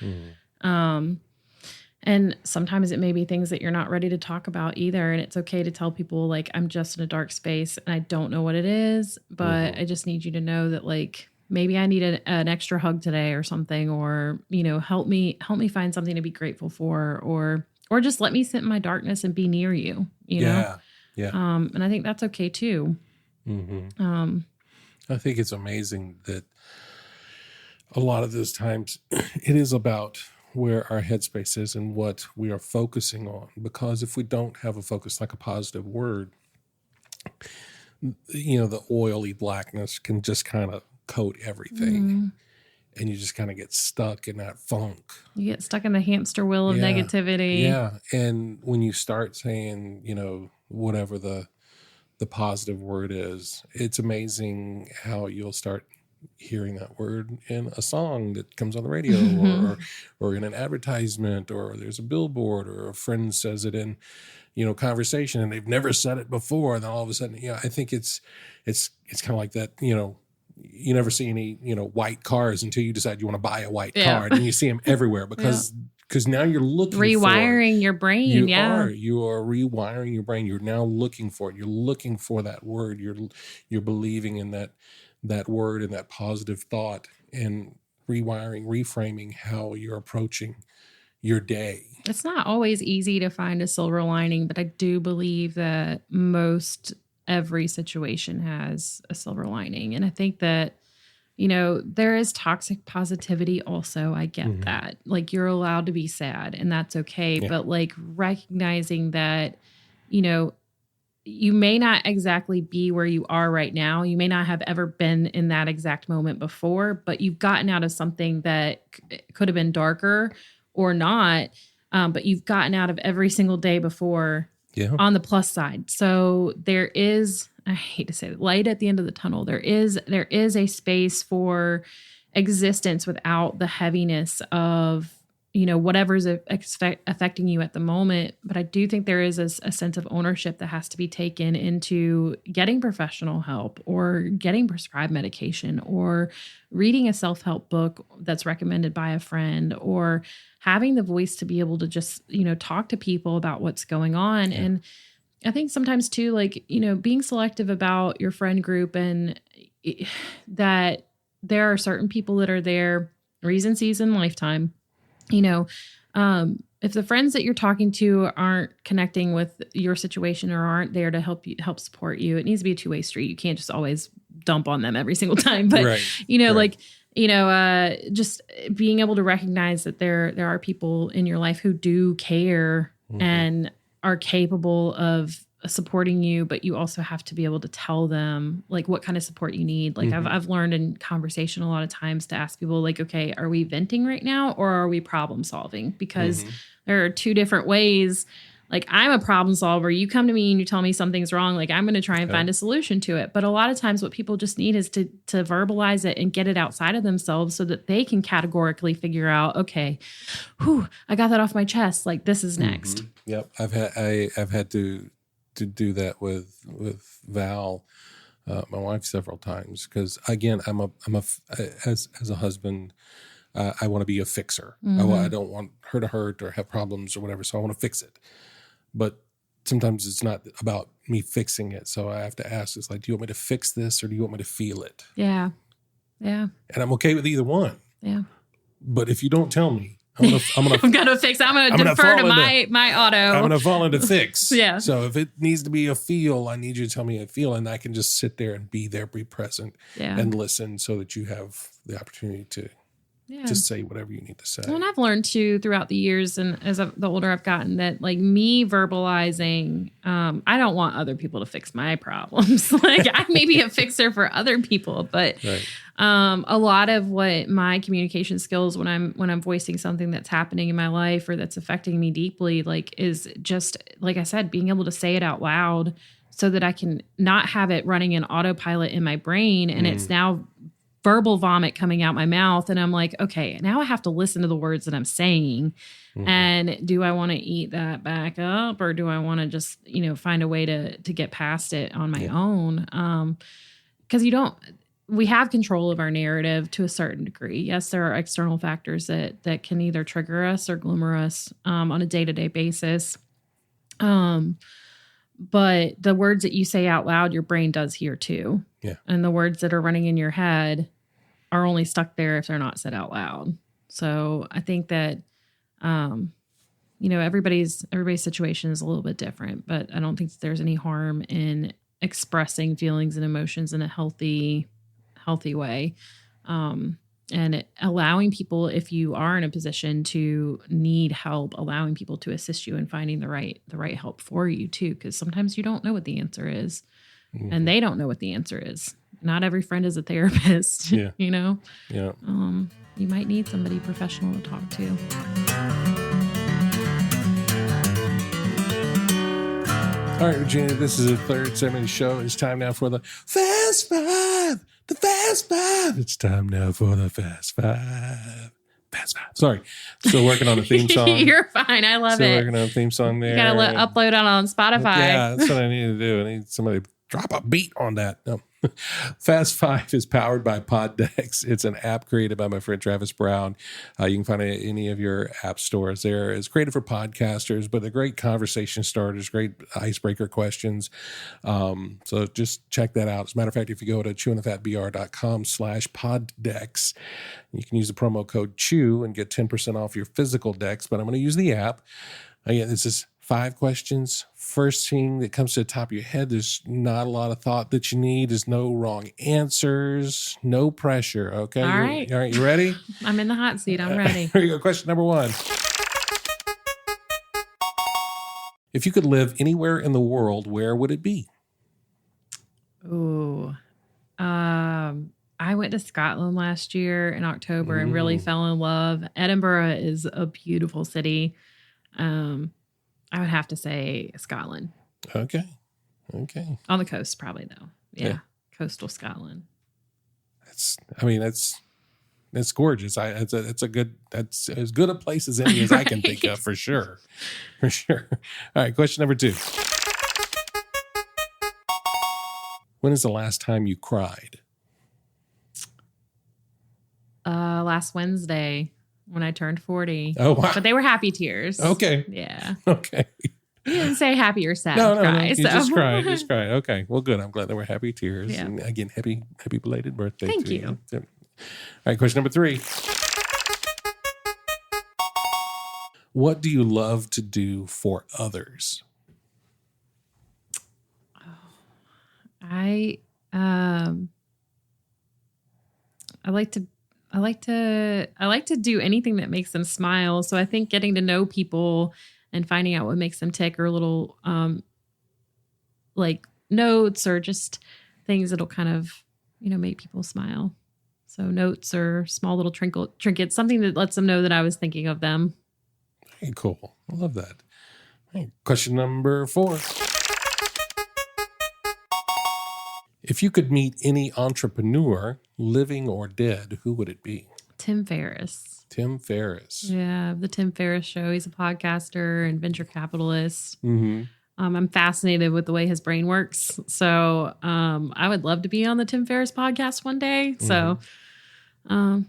And sometimes it may be things that you're not ready to talk about either. And it's okay to tell people like, I'm just in a dark space and I don't know what it is, but I just need you to know that like, maybe I need an extra hug today or something, or, you know, help me find something to be grateful for, or just let me sit in my darkness and be near you, you know? Yeah. And I think that's okay too. I think it's amazing that a lot of those times it is about where our headspace is and what we are focusing on. Because if we don't have a focus, like a positive word, you know, the oily blackness can just kind of coat everything. And you just kind of get stuck in that funk. You get stuck in the hamster wheel of negativity. Yeah. And when you start saying, you know, whatever the positive word is, it's amazing how you'll start hearing that word in a song that comes on the radio or in an advertisement, or there's a billboard, or a friend says it in, you know, conversation and they've never said it before. And then all of a sudden, I think it's kind of like that, you know, you never see any, you know, white cars until you decide you want to buy a white car, and you see them everywhere because now you're looking rewiring your brain. You are rewiring your brain. You're now looking for it. You're looking for that word. You're believing in that word and that positive thought, and reframing how you're approaching your day. It's not always easy to find a silver lining, but I do believe that every situation has a silver lining. And I think that, you know, there is toxic positivity also. I get that. Like, you're allowed to be sad and that's okay. Yeah. But like recognizing that, you know, you may not exactly be where you are right now. You may not have ever been in that exact moment before, but you've gotten out of something that could have been darker or not. But you've gotten out of every single day before. On the plus side. So there is, I hate to say it, light at the end of the tunnel. There is a space for existence without the heaviness of, you know, whatever's affecting you at the moment. But I do think there is a sense of ownership that has to be taken into getting professional help, or getting prescribed medication, or reading a self-help book that's recommended by a friend, or having the voice to be able to just, you know, talk to people about what's going on. Yeah. And I think sometimes too, like, you know, being selective about your friend group, and that there are certain people that are there reason, season, lifetime. You know, if the friends that you're talking to aren't connecting with your situation or aren't there to help support you, it needs to be a two-way street. You can't just always dump on them every single time. But, you know, like, just being able to recognize that there are people in your life who do care and are capable of supporting you, but you also have to be able to tell them like what kind of support you need. Like I've learned in conversation a lot of times to ask people like, okay, are we venting right now or are we problem solving? Because there are two different ways. Like I'm a problem solver. You come to me and you tell me something's wrong. Like I'm going to try and find a solution to it. But a lot of times what people just need is to verbalize it and get it outside of themselves so that they can categorically figure out, okay, I got that off my chest. Like this is next. Yep. I've had to do that with Val, my wife, several times. Cause again, as a husband, I want to be a fixer. I don't want her to hurt or have problems or whatever. So I want to fix it. But sometimes it's not about me fixing it. So I have to ask, it's like, do you want me to fix this or do you want me to feel it? Yeah. Yeah. And I'm okay with either one. Yeah. But if you don't tell me, I'm gonna fix. I'm gonna defer to my auto. I'm gonna fall into fix. Yeah. So if it needs to be a feel, I need you to tell me a feel, and I can just sit there and be there, be present, and listen, so that you have the opportunity to just say whatever you need to say. Well, and I've learned too throughout the years, and the older I've gotten, that like me verbalizing, I don't want other people to fix my problems. Like I may be a fixer for other people, but a lot of what my communication skills when I'm voicing something that's happening in my life or that's affecting me deeply, like is just like I said, being able to say it out loud so that I can not have it running in autopilot in my brain, and it's now verbal vomit coming out my mouth. And I'm like, okay, now I have to listen to the words that I'm saying. And do I want to eat that back up or do I want to just, find a way to get past it on my own? Because we have control of our narrative to a certain degree. Yes, there are external factors that can either trigger us or glimmer us on a day-to-day basis. But the words that you say out loud, your brain does hear too. Yeah. And the words that are running in your head are only stuck there if they're not said out loud. So I think that, everybody's situation is a little bit different, but I don't think there's any harm in expressing feelings and emotions in a healthy way. And allowing people, if you are in a position to need help, allowing people to assist you in finding the right help for you too. Because sometimes you don't know what the answer is and they don't know what the answer is. Not every friend is a therapist, Yeah. Yeah. You might need somebody professional to talk to. All right, Regina, this is the third segment of the show. It's time now for the Fast Five. The Fast Five. It's time now for the Fast Five. Fast Five. Sorry. Still working on a theme song. You're fine. I love Still working on a theme song there. You got to upload on Spotify. Yeah, that's what I need to do. I need somebody to drop a beat on that. No. Fast Five is powered by Poddex. It's an app created by my friend Travis Brown. You can find it in any of your app stores there. It's created for podcasters, but they're great conversation starters, great icebreaker questions. So just check that out. As a matter of fact, if you go to chewingthefatbr.com/Poddex, you can use the promo code CHEW and get 10% off your physical decks, but I'm going to use the app. Again, this is 5 questions. First thing that comes to the top of your head, there's not a lot of thought that you need. There's no wrong answers, no pressure. Okay. All right. You ready? I'm in the hot seat. I'm ready. Here you go. Question number 1. If you could live anywhere in the world, where would it be? Ooh. I went to Scotland last year in October and really fell in love. Edinburgh is a beautiful city. I would have to say Scotland. Okay. On the coast, probably though. Yeah. Coastal Scotland. That's gorgeous. It's as good a place as any as I can think of, for sure. For sure. All right. Question number 2. When is the last time you cried? Last Wednesday. When I turned 40. Oh, wow. But they were happy tears. Okay. Yeah. Okay. You didn't say happy or sad. No. Cry, You so. just cried. Okay. Well, good. I'm glad there were happy tears. Yeah. And again, happy belated birthday. Thank to you. All right. Question number 3. What do you love to do for others? I like to I like to do anything that makes them smile. So I think getting to know people and finding out what makes them tick, or little like notes or just things that'll kind of, make people smile. So notes or small little trinkets, something that lets them know that I was thinking of them. Hey, cool. I love that. Hey, question number 4. If you could meet any entrepreneur, living or dead, who would it be? Tim Ferriss. Tim Ferriss. Yeah, the Tim Ferriss Show. He's a podcaster and venture capitalist. Mm-hmm. I'm fascinated with the way his brain works. So I would love to be on the Tim Ferriss podcast one day. Mm-hmm. So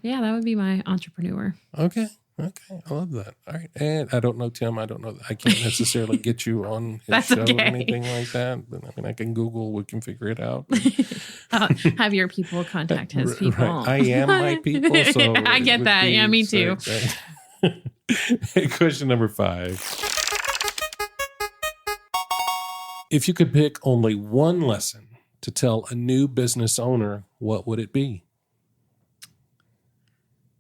yeah, that would be my entrepreneur. Okay. I love that. All right. And I don't know Tim. I can't necessarily get you on his show or anything like that. But I mean, I can Google. We can figure it out. Have your people contact his people. Right. I am my people. So I get that. Yeah, me too. Hey, question number 5. If you could pick only one lesson to tell a new business owner, what would it be?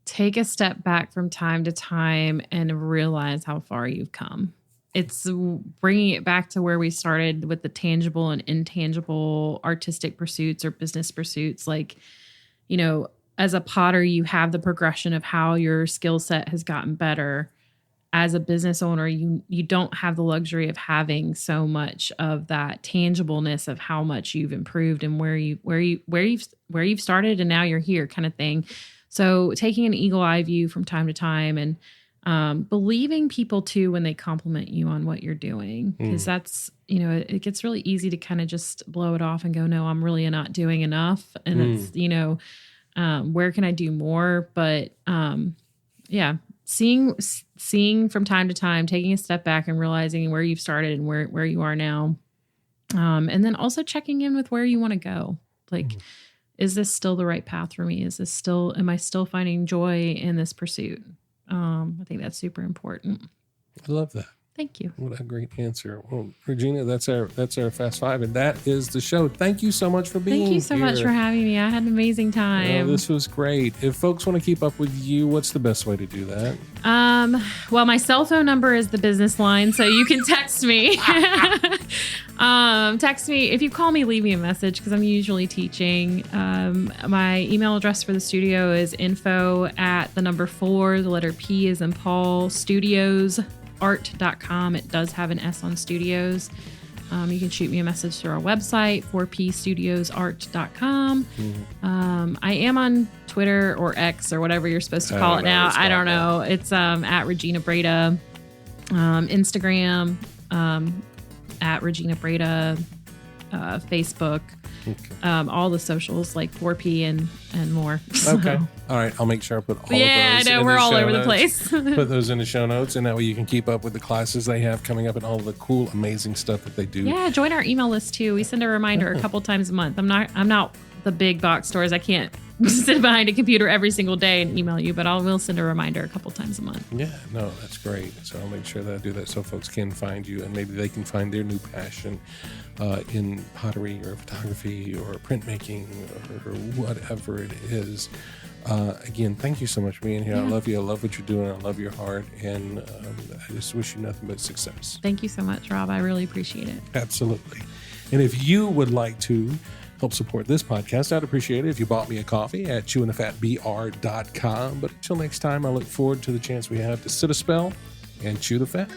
Take a step back from time to time and realize how far you've come. It's bringing it back to where we started with the tangible and intangible artistic pursuits or business pursuits. Like, as a potter, you have the progression of how your skill set has gotten better. As a business owner, you don't have the luxury of having so much of that tangibleness of how much you've improved and where you've started and now you're here, kind of thing. So taking an eagle eye view from time to time and believing people too when they compliment you on what you're doing, because that's, it gets really easy to kind of just blow it off and go, no, I'm really not doing enough. And it's, where can I do more? But yeah, seeing from time to time, taking a step back and realizing where you've started and where you are now. And then also checking in with where you want to go. Like, is this still the right path for me? Am I still finding joy in this pursuit? I think that's super important. I love that. Thank you. What a great answer. Well, Regina, that's our Fast Five, and that is the show. Thank you so much for being here. Thank you so much for having me. I had an amazing time. This was great. If folks want to keep up with you, what's the best way to do that? Well, my cell phone number is the business line, so you can text me. Text me. If you call me, leave me a message because I'm usually teaching. My email address for the studio is info@4, the letter P as in Paul, studiosart.com. It does have an S on studios. You can shoot me a message through our website, 4pstudiosart.com. I am on Twitter or X or whatever you're supposed to call it now. I don't know. It's at Regina Brejda. Instagram, at Regina Brejda, Facebook, all the socials like 4P and more. So. Okay. All right. I'll make sure I put all of those. Yeah, I know. We're all over the place. Put those in the show notes, and that way you can keep up with the classes they have coming up and all the cool, amazing stuff that they do. Yeah, join our email list too. We send a reminder a couple times a month. I'm not the big box stores. I can't sit behind a computer every single day and email you, but will send a reminder a couple times a month. Yeah, no, that's great. So I'll make sure that I do that so folks can find you and maybe they can find their new passion in pottery or photography or printmaking or whatever it is. Again, thank you so much for being here. Yeah. I love you. I love what you're doing. I love your heart. And I just wish you nothing but success. Thank you so much, Rob. I really appreciate it. Absolutely. And if you would like to help support this podcast, I'd appreciate it if you bought me a coffee at chewingthefatbr.com. But until next time, I look forward to the chance we have to sit a spell and chew the fat.